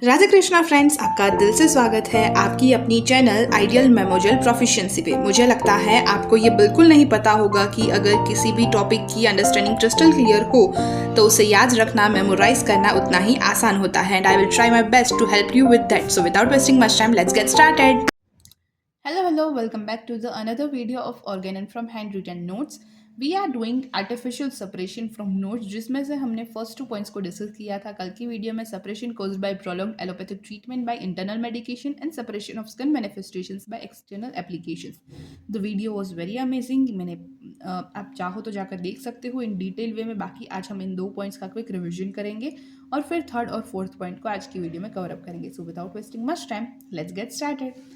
Radhe Krishna friends, आपका दिल से स्वागत है आपकी अपनी चैनल आइडियल मेमोरियल प्रोफिशिएंसी पे। मुझे लगता है आपको ये बिल्कुल नहीं पता होगा कि अगर किसी भी टॉपिक की अंडरस्टैंडिंग क्रिस्टल क्लियर हो तो उसे याद रखना, मेमोराइज करना उतना ही आसान होता है। And I will try my best to help you with that. So without wasting much time, let's get started. Hello, welcome back to the another video of Organon from Handwritten Notes. We are doing artificial separation from notes, जिसमें से हमने first 2 points को discuss किया था कल की video में। Separation caused by prolonged allopathic treatment by internal medication and separation of skin manifestations by external applications. The video was very amazing. मैंने आप चाहो तो जाकर देख सकते हो इन डिटेल वे में। बाकी आज हम इन 2 पॉइंट्स का क्विक रिविजन करेंगे और फिर थर्ड और फोर्थ पॉइंट को आज की वीडियो में कवर अप करेंगे। सो without wasting much time, let's get started.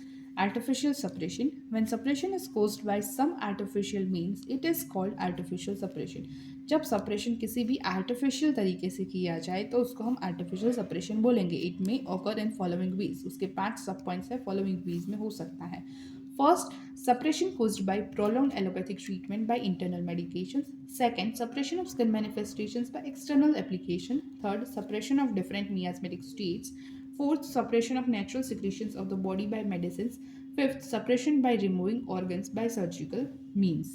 Artificial separation. When separation is caused by some artificial means, it is called artificial separation. जब separation किसी भी artificial तरीके से किया जाए तो उसको हम artificial separation बोलेंगे. It may occur in following ways. उसके 5 सब पॉइंट्स है, following ways में हो सकता है. First, separation caused by prolonged allopathic treatment by internal medications. Second, separation of skin manifestations by external application. Third, separation of different miasmatic states. Fourth, separation of natural secretions of the body by medicines. Fifth, separation by removing organs by surgical means.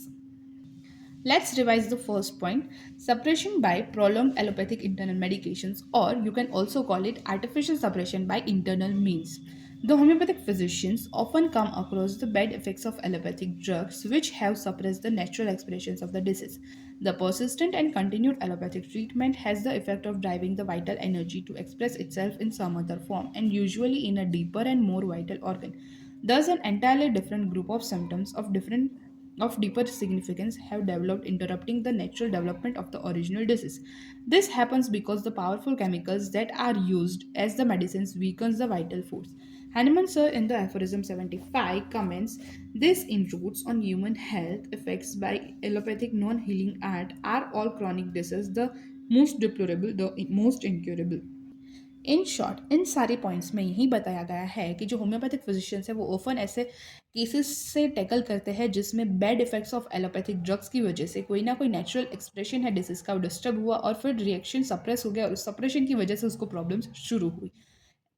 Let's revise the first point. Separation by prolonged allopathic internal medications, or you can also call it artificial separation by internal means. The homeopathic physicians often come across the bad effects of allopathic drugs which have suppressed the natural expressions of the disease. The persistent and continued allopathic treatment has the effect of driving the vital energy to express itself in some other form, and usually in a deeper and more vital organ. Thus, an entirely different group of symptoms of deeper significance have developed, interrupting the natural development of the original disease. This happens because the powerful chemicals that are used as the medicines weakens the vital force. Hahnemann Sir in the aphorism 75 comments, these intrudes on human health effects by allopathic non-healing art are all chronic diseases, the most deplorable, the most incurable. In short इन सारे points में यही बताया गया है कि जो homeopathic physicians है वो ओफन ऐसे केसेस से टैकल करते हैं जिसमें bad effects of allopathic drugs की वजह से कोई ना कोई नेचुरल एक्सप्रेशन है डिसीज का डिस्टर्ब हुआ और फिर रिएक्शन सप्रेस हो गया और उस सप्रेशन की वजह से उसको प्रॉब्लम्स शुरू हुई।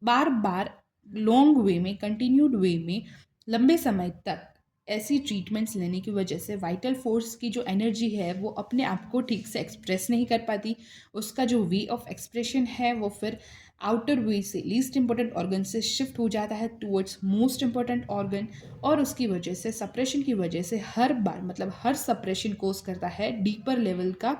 बार बार लॉन्ग वे में, कंटिन्यूड वे में, लंबे समय तक ऐसी ट्रीटमेंट्स लेने की वजह से वाइटल फोर्स की जो एनर्जी है वो अपने आप को ठीक से एक्सप्रेस नहीं कर पाती। उसका जो वे ऑफ एक्सप्रेशन है वो फिर आउटर वे से लीस्ट इंपॉर्टेंट ऑर्गन से शिफ्ट हो जाता है टूवर्ड्स मोस्ट इंपॉर्टेंट ऑर्गन, और उसकी वजह से सप्रेशन की वजह से हर बार मतलब हर सप्रेशन कोज करता है डीपर लेवल का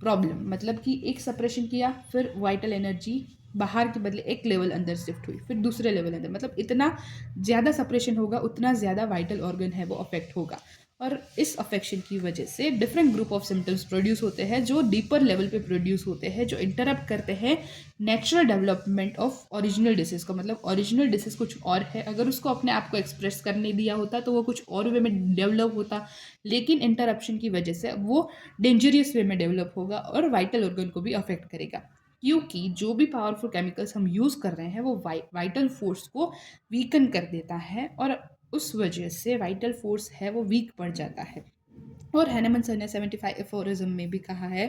प्रॉब्लम। मतलब कि एक सप्रेशन किया, फिर वाइटल एनर्जी बाहर के बदले एक लेवल अंदर शिफ्ट हुई, फिर दूसरे लेवल अंदर, मतलब इतना ज़्यादा सप्रेशन होगा उतना ज़्यादा वाइटल ऑर्गन है वो अफेक्ट होगा। और इस अफेक्शन की वजह से different group of symptoms produce होते हैं जो डीपर लेवल पे प्रोड्यूस होते हैं, जो इंटरप्ट करते हैं natural development of original disease को। मतलब ओरिजिनल डिसीज कुछ और है, अगर उसको अपने आप को एक्सप्रेस करने दिया होता तो वो कुछ और वे में डेवलप होता, लेकिन इंटरप्शन की वजह से वो डेंजरियस वे में डेवलप होगा और वाइटल ऑर्गन को भी अफेक्ट करेगा, क्योंकि जो भी पावरफुल केमिकल्स हम यूज़ कर रहे हैं वो वाइटल फोर्स को वीकन कर देता है और उस वजह से वाइटल फोर्स है वो वीक पड़ जाता है। और हैनेमन सर ने 75 एफोरिज्म में भी कहा है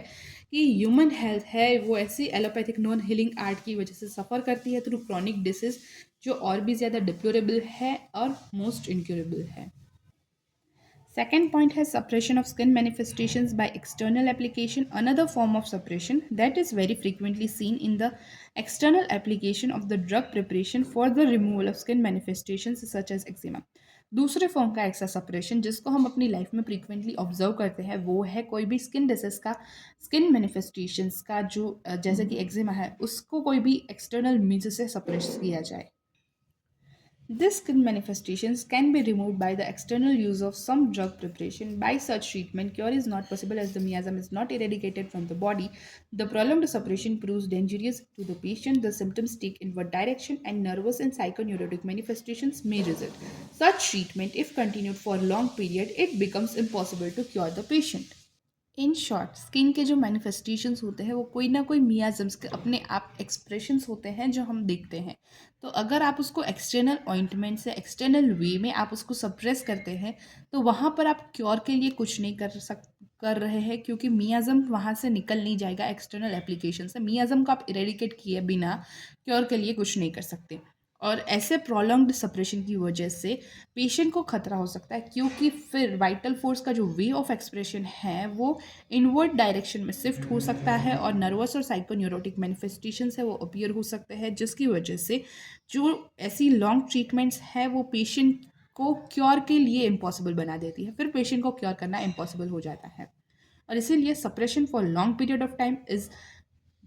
कि ह्यूमन हेल्थ है वो ऐसी एलोपैथिक नॉन हीलिंग आर्ट की वजह से सफ़र करती है थ्रू क्रॉनिक डिसीज जो और भी ज़्यादा डिप्लोरेबल है और मोस्ट इनक्यूरेबल है। Second point has suppression of skin manifestations by external application, another form of suppression that is very frequently seen in the external application of the drug preparation for the removal of skin manifestations such as eczema. दूसरे form का AXA suppression जिसको हम अपनी life में frequently observe करते हैं वो है कोई भी स्किन डिसीज का, स्किन मैनिफेस्टेशंस का, जो जैसे कि एक्जिमा है उसको कोई भी एक्सटर्नल मीन्स से सप्रेस किया जाए। These skin manifestations can be removed by the external use of some drug preparation. By such treatment, cure is not possible as the miasm is not eradicated from the body. The prolonged suppression proves dangerous to the patient. The symptoms take inward direction and nervous and psychoneurotic manifestations may result. Such treatment, if continued for a long period, it becomes impossible to cure the patient. In short skin के जो manifestations होते हैं वो कोई ना कोई मियाजम्स के अपने आप एक्सप्रेशंस होते हैं जो हम देखते हैं। तो अगर आप उसको एक्सटर्नल ऑइंटमेंट से एक्सटर्नल वे में आप उसको सप्रेस करते हैं तो वहाँ पर आप क्योर के लिए कुछ नहीं कर रहे हैं, क्योंकि मियाज़म वहाँ से निकल नहीं जाएगा एक्सटर्नल एप्लीकेशन से। मियाज़म को आप इरेडिकेट किए बिना क्योर के लिए कुछ नहीं कर सकते। और ऐसे प्रोलॉन्ग्ड सप्रेशन की वजह से पेशेंट को खतरा हो सकता है, क्योंकि फिर वाइटल फोर्स का जो वे ऑफ एक्सप्रेशन है वो इनवर्ड डायरेक्शन में शिफ्ट हो सकता है, और नर्वस और साइकोन्यूरोटिक मैनिफेस्टेशंस है वो अपीयर हो सकते हैं, जिसकी वजह से जो ऐसी लॉन्ग ट्रीटमेंट्स है वो पेशेंट को क्योर के लिए इम्पॉसिबल बना देती है। फिर पेशेंट को क्योर करना इम्पॉसिबल हो जाता है, और इसीलिए suppression for long period of time is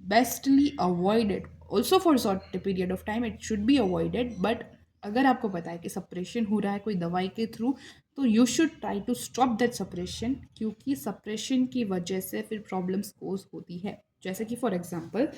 bestly avoided. Also for short period of time it should be avoided, but अगर आपको पता है कि सप्रेशन हो रहा है कोई दवाई के थ्रू, तो you should try to stop that suppression, क्योंकि सप्रेशन की वजह से फिर प्रॉब्लम्स कोज होती है। जैसे कि for example,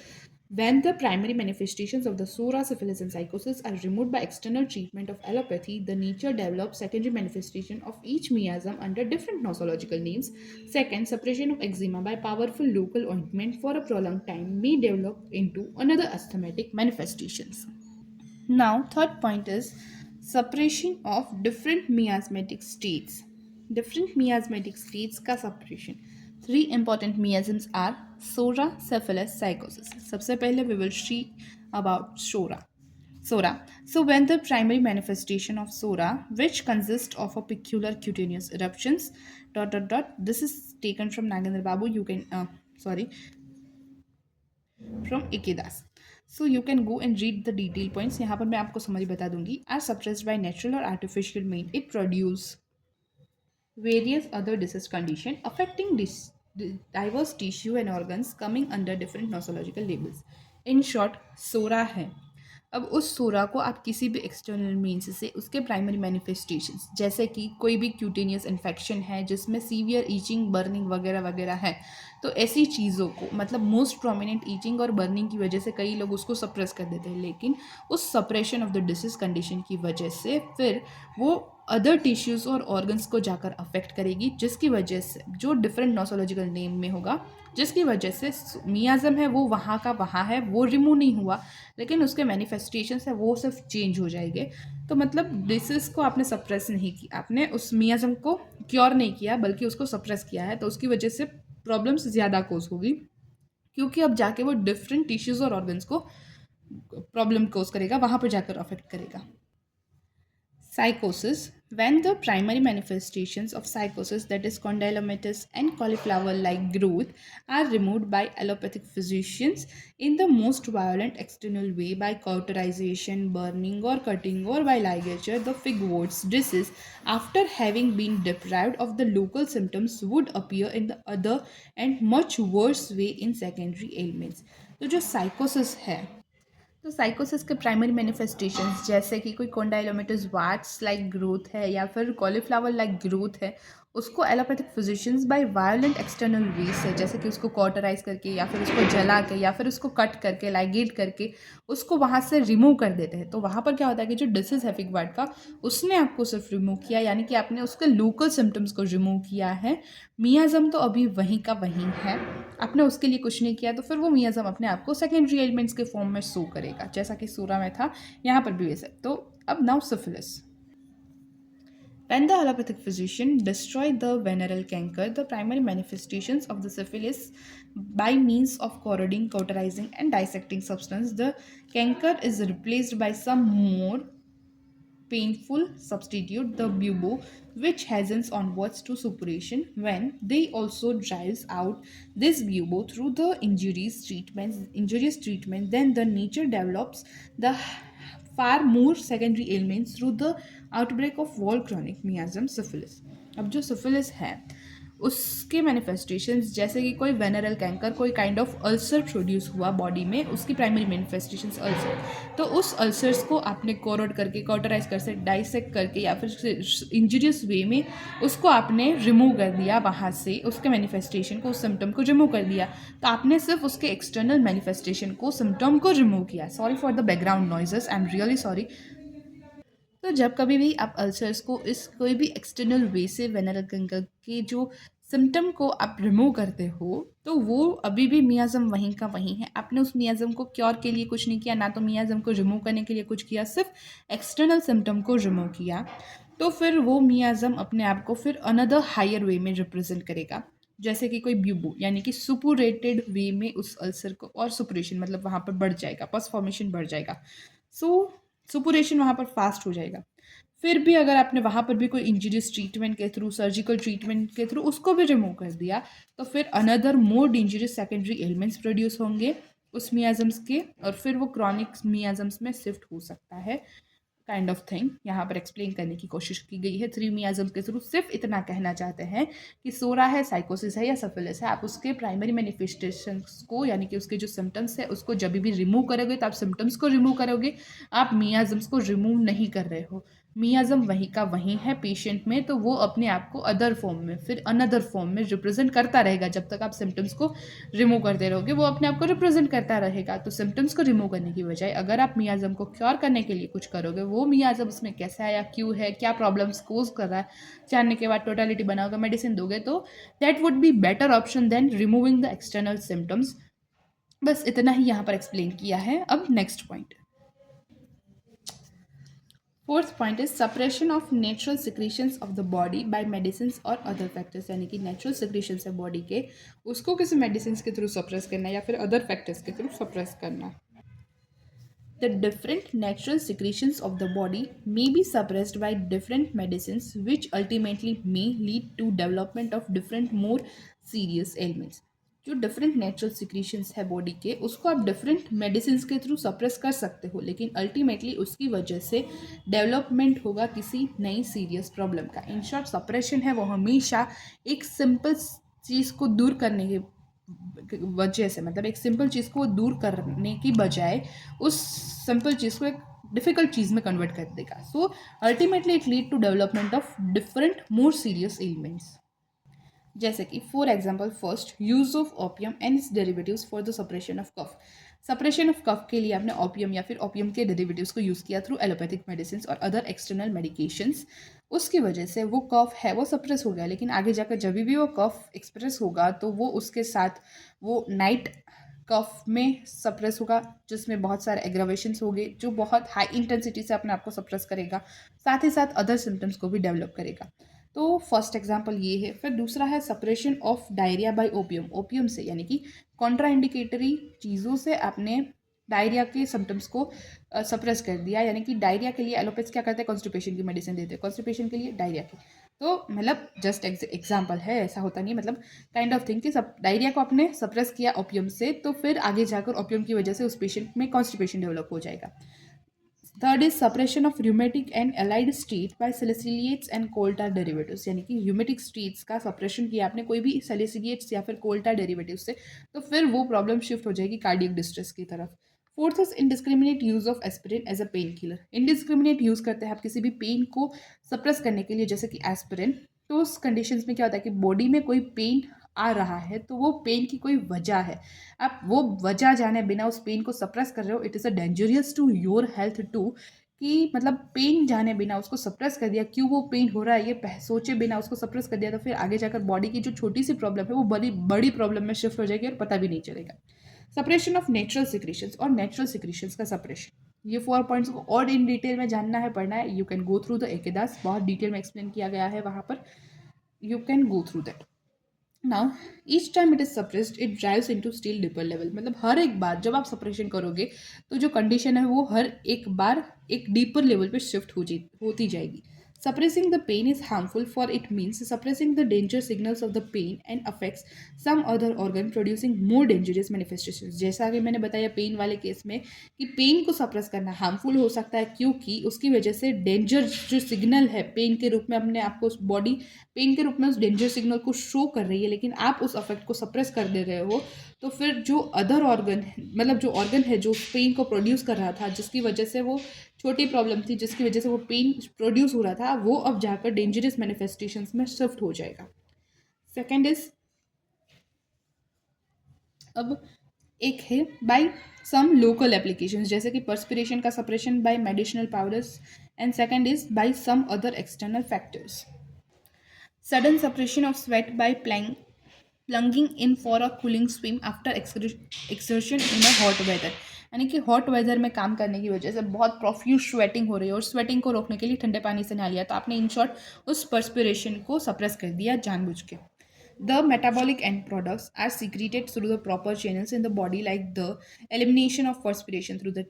when the primary manifestations of the SORA, syphilis, and psychosis are removed by external treatment of allopathy, the nature develops secondary manifestation of each miasm under different nosological names. Second, suppression of eczema by powerful local ointment for a prolonged time may develop into another asthmatic manifestations. Now, third point is suppression of different miasmatic states. Different miasmatic states का suppression. Three important miasms are SORA, syphilis, psychosis. सबसे पहले we will see about SORA. SORA. So when the primary manifestation of SORA, which consists of a peculiar cutaneous eruptions, this is taken from Nagendra Babu. You can, from Ikedas. So you can go and read the detail points. यहाँ पर मैं आपको summary बता दूंगी. As suppressed by natural or artificial means, it produce various other disease condition affecting diverse tissue and organs coming under different nosological labels. In short, SORA है. अब उस सोरा को आप किसी भी एक्सटर्नल मीन्स से उसके प्राइमरी मैनिफेस्टेशंस, जैसे कि कोई भी क्यूटेनियस इन्फेक्शन है जिसमें सीवियर ईचिंग, बर्निंग वगैरह वगैरह है, तो ऐसी चीज़ों को, मतलब मोस्ट प्रोमिनेंट ईचिंग और बर्निंग की वजह से कई लोग उसको सप्रेस कर देते हैं, लेकिन उस suppression of the disease condition की वजह से फिर वो अदर टिश्यूज़ और ऑर्गन्स को जाकर अफेक्ट करेगी, जिसकी वजह से जो डिफरेंट नोसोलॉजिकल नेम में होगा, जिसकी वजह से मियाज़म है वो वहाँ का वहाँ है, वो रिमूव नहीं हुआ, लेकिन उसके मैनिफेस्टेशंस है वो सिर्फ चेंज हो जाएंगे। तो मतलब डिसीज़ को आपने सप्रेस नहीं किया, आपने उस मियाज़म को क्योर नहीं किया, बल्कि उसको सप्रेस किया है, तो उसकी वजह से प्रॉब्लम्स ज़्यादा कोज होगी, क्योंकि अब जाके वो डिफरेंट टिश्यूज़ और ऑर्गन्स को प्रॉब्लम कोज करेगा, वहाँ पर जाकर अफेक्ट करेगा। Psychosis. When the primary manifestations of psychosis, that is condylomatous and cauliflower-like growth, are removed by allopathic physicians in the most violent external way by cauterization, burning or cutting, or by ligature, the figward's disease, after having been deprived of the local symptoms, would appear in the other and much worse way in secondary ailments. तो जो psychosis है, तो साइकोसिस के primary manifestations जैसे कि कोई कॉन्डाइलोमेटस watts like growth है या फिर कॉलीफ्लावर लाइक ग्रोथ है, उसको allopathic physicians by violent external ways से, जैसे कि उसको कॉटराइज करके या फिर उसको जला के या फिर उसको कट करके लाइगेट करके उसको वहाँ से रिमूव कर देते हैं। तो वहाँ पर क्या होता है कि जो डिसीज है फिगवार्ड का, उसने आपको सिर्फ रिमूव किया, यानी कि आपने उसके लोकल सिम्टम्स को रिमूव किया है। मियाज़म तो अभी वहीं का वहीं है, आपने उसके लिए कुछ नहीं किया, तो फिर वो मियाज़म अपने आप को सेकेंडरी एलिमेंट्स के फॉर्म में शो करेगा, जैसा कि सूरा में था, यहाँ पर भी वैसे। तो अब now syphilis. When the allopathic physician destroy the venereal canker, the primary manifestations of the syphilis by means of corroding, cauterizing, and dissecting substance, the canker is replaced by some more painful substitute, the bubo, which hastens onwards to suppuration. When they also drives out this bubo through the injurious treatment, then the nature develops the far more secondary ailments through the outbreak of whole chronic miasm syphilis. अब जो syphilis है उसके manifestations, जैसे कि कोई venereal canker, कोई kind of ulcer produce हुआ body में, उसकी प्राइमरी मैनिफेस्टेशंस अल्सर, तो उस अल्सर्स को आपने कोरोड करके, कॉटराइज करके, डाइसेक्ट करके या फिर इंजरियस वे में उसको आपने रिमूव कर दिया, वहाँ से उसके मैनिफेस्टेशन को, उस सिम्टम को रिमूव कर दिया, तो आपने सिर्फ उसके एक्सटर्नल मैनिफेस्टेशन को, सिम्टम को रिमूव किया। Sorry for the background noises, I am really sorry. तो जब कभी भी आप अल्सर्स को इस कोई भी एक्सटर्नल वे से वेनरल कैंकर के जो सिम्टम को आप रिमूव करते हो, तो वो अभी भी मियाज़म वहीं का वहीं है। आपने उस मियाज़म को क्योर के लिए कुछ नहीं किया, ना तो मियाज़म को रिमूव करने के लिए कुछ किया, सिर्फ एक्सटर्नल सिम्टम को रिमूव किया, तो फिर वो मियाज़म अपने आप को फिर अनदर हायर वे में रिप्रेजेंट करेगा। जैसे कि कोई ब्यूबो यानी कि सुपुरेटेड वे में उस अल्सर को, और सुपुरेशन मतलब वहाँ पर बढ़ जाएगा, पस फॉर्मेशन बढ़ जाएगा। सो सुपुरेशन वहाँ पर फास्ट हो जाएगा। फिर भी अगर आपने वहाँ पर भी कोई इंजरीज ट्रीटमेंट के थ्रू, सर्जिकल ट्रीटमेंट के थ्रू उसको भी रिमूव कर दिया, तो फिर another more dangerous secondary elements produce होंगे उस मियाजम्स के, और फिर वो क्रॉनिक मियाजम्स में शिफ्ट हो सकता है, काइंड ऑफ थिंग यहाँ पर एक्सप्लेन करने की कोशिश की गई है थ्री मियाजम के थ्रू। सिर्फ इतना कहना चाहते हैं कि सोरा है, साइकोसिस है या सिफिलिस है, आप उसके प्राइमरी मैनिफेस्टेशंस को यानी कि उसके जो सिम्टम्स है उसको जब भी रिमूव करोगे तो आप सिम्टम्स को रिमूव करोगे, आप मियाजम्स को रिमूव नहीं कर रहे हो। मियाजम वहीं का वहीं है पेशेंट में, तो वो अपने आप को अदर फॉर्म में, फिर अनदर फॉर्म में रिप्रेजेंट करता रहेगा। जब तक आप सिम्टम्स को रिमूव करते रहोगे वो अपने आप को रिप्रेजेंट करता रहेगा। तो सिम्टम्स को रिमूव करने की बजाय अगर आप मियाजम को क्योर करने के लिए कुछ करोगे, वो मियाजम उसमें कैसे आया, क्यों है, क्या प्रॉब्लम्स कोज कर रहा है, जानने के बाद टोटलिटी बनाओगे, मेडिसिन दोगे, तो that would be better option than removing the external symptoms. बस इतना ही यहाँ पर एक्सप्लेन किया है। अब next point, fourth point is suppression of natural secretions of the body by medicine और अदर फैक्टर्स, यानी कि नेचुरल सिक्रीशंस है बॉडी के, उसको किसी मेडिसिन के थ्रू सप्रेस करना या फिर अदर फैक्टर्स के थ्रू सप्रेस करना। The different natural secretions of the body may be suppressed by different medicines, which ultimately may lead to development of different more serious ailments. जो different natural secretions है body के, उसको आप different medicine के through suppress कर सकते हो, लेकिन अल्टीमेटली उसकी वजह से डेवलपमेंट होगा किसी नई सीरियस प्रॉब्लम का। इन शॉर्ट, सप्रेशन है वो हमेशा एक सिंपल चीज़ को दूर करने के वजह से, मतलब एक सिंपल चीज़ को दूर करने की बजाय उस सिंपल चीज़ को एक डिफिकल्ट चीज़ में कन्वर्ट कर देगा। So ultimately it lead to development of different more serious elements. जैसे कि for example, first, use of opium and its derivatives for the suppression of cough. Suppression of cough के लिए आपने ओपियम या फिर ओपियम के डेरिवेटिव्स को use किया थ्रू एलोपैथिक मेडिसिन और अदर एक्सटर्नल मेडिकेशंस। उसकी वजह से वो कफ है वो सप्रेस हो गया, लेकिन आगे जाकर जब भी वो कफ एक्सप्रेस होगा तो वो उसके साथ वो नाइट कफ में सप्रेस होगा, जिसमें बहुत सारे एग्रावेशंस होंगे, जो बहुत हाई इंटेंसिटी से अपने आप को सप्रेस करेगा, साथ ही साथ अदर सिम्टम्स को भी डेवलप करेगा। तो फर्स्ट एग्जांपल ये है। फिर दूसरा है suppression of diarrhoea by opium. Opium से यानी कि कॉन्ट्राइंडिकेटरी चीज़ों से आपने डायरिया के सिम्टम्स को सप्रेस कर दिया, यानी कि डायरिया के लिए एलोपैथ्स क्या करते हैं, कॉन्स्टिपेशन की मेडिसिन देते हैं, कॉन्स्टिपेशन के लिए डायरिया की। तो मतलब जस्ट एग्जाम्पल है, ऐसा होता नहीं, मतलब काइंड ऑफ थिंग कि सब डायरिया को आपने सप्रेस किया ओपियम से, तो फिर आगे जाकर ओपियम की वजह से उस पेशेंट में कॉन्स्टिपेशन डेवलप हो जाएगा। Third is suppression of rheumatic and allied state by salicylates and coal tar derivatives, यानी कि र्यूमेटिक स्टेट्स का सप्रेशन किया आपने कोई भी सैलिसिलिएट्स या फिर कोल्टा डेरिवेटिव से, तो फिर वो प्रॉब्लम शिफ्ट हो जाएगी कार्डियक डिस्ट्रेस की तरफ। Fourth is indiscriminate use of aspirin as a painkiller. Indiscriminate use करते हैं आप किसी भी पेन को सप्रेस करने के लिए, जैसे कि एस्पिरिन। तो उस कंडीशंस में क्या होता है कि बॉडी में कोई पेन आ रहा है तो वो पेन की कोई वजह है, आप वो वजह जाने बिना उस पेन को सप्रेस कर रहे हो, it is a dangerous to your health too, कि मतलब पेन जाने बिना उसको सप्रेस कर दिया, क्यों वो पेन हो रहा है ये सोचे बिना उसको सप्रेस कर दिया, तो फिर आगे जाकर बॉडी की जो छोटी सी प्रॉब्लम है वो बड़ी बड़ी प्रॉब्लम में शिफ्ट हो जाएगी और पता भी नहीं चलेगा। सप्रेशन ऑफ नेचुरल सिक्रीशंस और नेचुरल सिक्रीशंस का सप्रेशन, ये 4 पॉइंट्स को और इन डिटेल में जानना है, पढ़ना है, you can go through the A K Das, बहुत डिटेल में एक्सप्लेन किया गया है वहाँ पर, you can go through that. Now each time it is suppressed it drives into still deeper level, मतलब हर एक बार जब आप सप्रेशन करोगे तो जो कंडीशन है वो हर एक बार एक डीपर लेवल पे शिफ्ट होती जाएगी। Suppressing the pain is harmful for it means suppressing the danger signals of the pain and affects some other organ producing more dangerous manifestations। जैसा कि मैंने बताया पेन वाले केस में कि पेन को सप्रेस करना हार्मफुल हो सकता है, क्योंकि उसकी वजह से डेंजर जो सिग्नल है पेन के रूप में अपने आपको उस बॉडी पेन के रूप में उस डेंजर सिग्नल को शो कर रही है, लेकिन आप उस अफेक्ट को सप्रेस कर दे रहे हो, तो फिर जो अदर ऑर्गन मतलब जो ऑर्गन है जो पेन को प्रोड्यूस कर रहा था, जिसकी वजह से वो छोटी प्रॉब्लम थी जिसकी वजह से वो पेन प्रोड्यूस हो रहा था, वो अब जाकर डेंजरस मैनिफेस्टेशंस में शिफ्ट हो जाएगा। सेकेंड इज, अब एक है बाय सम लोकल एप्लीकेशंस, जैसे कि पर्सपिरेशन का suppression by medicinal powders, and second is by some other external factors. Sudden suppression of sweat by plunging in for a cooling swim after exertion in a hot weather, यानी कि hot weather में काम करने की वजह से बहुत profuse sweating हो रही है और स्वेटिंग को रोकने के लिए ठंडे पानी से नहा लिया, तो आपने इन शॉर्ट उस पर्सपिरेशन को सप्रेस कर दिया जानबूझ के। The metabolic end products are secreted through the proper channels in the body like the elimination of perspiration through the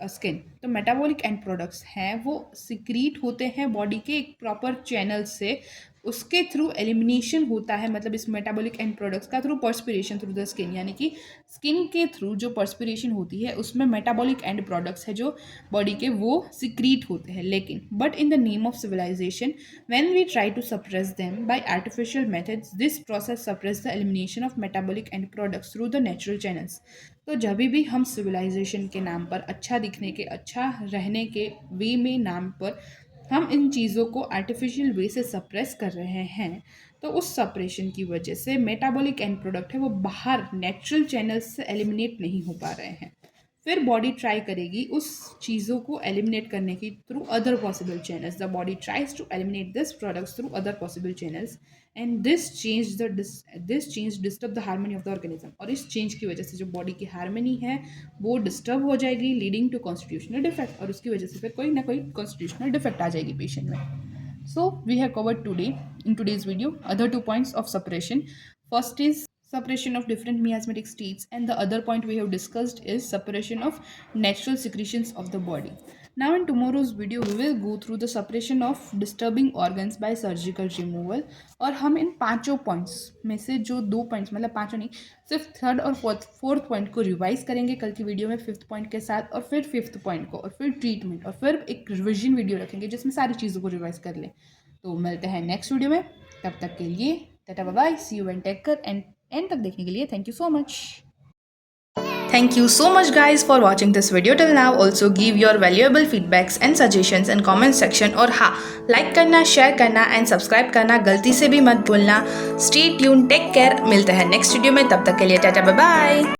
skin. तो metabolic end products हैं वो secrete होते हैं बॉडी के एक proper channel से, उसके थ्रू एलिमिनेशन होता है, मतलब इस मेटाबॉलिक एंड प्रोडक्ट्स का through perspiration through the skin, यानी कि स्किन के थ्रू जो पर्सपिरेशन होती है उसमें मेटाबॉलिक एंड प्रोडक्ट्स है जो बॉडी के वो सिक्रीट होते हैं. लेकिन but in the name of civilisation when we try to suppress them by artificial methods this process suppress the elimination of metabolic end products through the natural channels. तो जब भी हम सिविलाइजेशन के नाम पर, अच्छा दिखने के, अच्छा रहने के वे में नाम पर हम इन चीज़ों को आर्टिफिशियल वे से सप्रेस कर रहे हैं, तो उस सप्रेशन की वजह से मेटाबॉलिक एंड प्रोडक्ट है वो बाहर नेचुरल चैनल्स से एलिमिनेट नहीं हो पा रहे हैं. फिर बॉडी ट्राई करेगी उस चीज़ों को एलिमिनेट करने की through other possible channels. The body tries to eliminate this products through other possible channels and this change disturb the harmony of the organism. और इस चेंज की वजह से जो बॉडी की हार्मनी है वो डिस्टर्ब हो जाएगी, लीडिंग टू कॉन्स्टिट्यूशनल डिफेक्ट. और उसकी वजह से फिर कोई ना कोई कॉन्स्टिट्यूशनल डिफेक्ट आ जाएगी पेशेंट में. So we have covered today in today's video other 2 points of separation. First is separation of different miasmatic states, and the other point we have discussed is separation of natural secretions of the body. Now in tomorrow's video we will go through the separation of disturbing organs by surgical removal. और हम इन पांचों points में से जो 2 points, मतलब पांचों नहीं, सिर्फ थर्ड और फोर्थ पॉइंट को रिवाइज करेंगे कल की वीडियो में 5th पॉइंट के साथ, और फिर 5th पॉइंट को, और फिर ट्रीटमेंट, और फिर एक रिविजन वीडियो रखेंगे जिसमें सारी चीज़ों को रिवाइज कर लें. तो मिलते हैं नेक्स्ट वीडियो में, तब तक के लिए टाटा bye bye, see you and take care. End तक देखने के लिए thank you so much. Thank you so much guys for watching this video till now. Also give your valuable feedbacks and suggestions in comment section. और हाँ, like करना, share करना and subscribe करना गलती से भी मत भूलना. Stay tuned, take care. मिलते हैं नेक्स्ट वीडियो में, तब तक के लिए टाटा बाय बाय.